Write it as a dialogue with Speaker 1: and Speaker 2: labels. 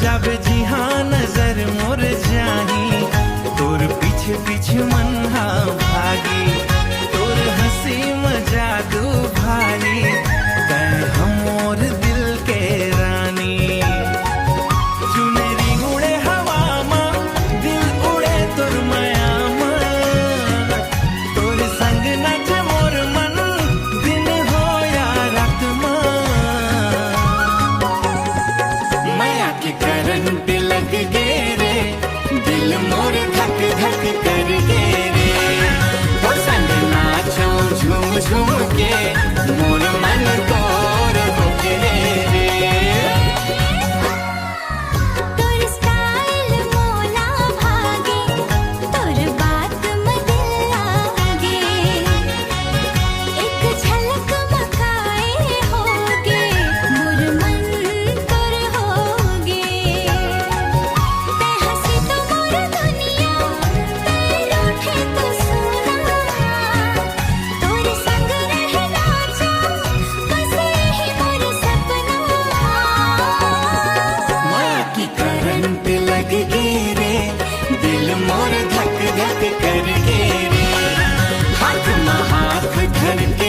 Speaker 1: जब जी हाँ नजर मोर जाही तोर पीछे पीछे मन हाँ भागी तोर हंसी मजा दू भारी तै हमोर दिल के रानी चुनेरी उड़े हवा माँ दिल उड़े तोर माया माँ तोर संग नाच मोर मन दिन हो या रात माँ माया के करंट लग गे रे दिल मोर धक धक कर गे रे तो संग नाचो झूम झूम के मोर मन तोर हो गे रे
Speaker 2: तोर स्टाइल मोला भागे तोर बात में दिल लागे एक झलक मकाए होगे मोर मन तोर होगे ते हंसी तो मोर दुनिया ते रूठे तो सोना तोर संग रहना चाह बस यही मोर सपना
Speaker 1: माया की करंट लग गे रे दिल मोर धक धक कर गे रे हाथ में हाथ धर के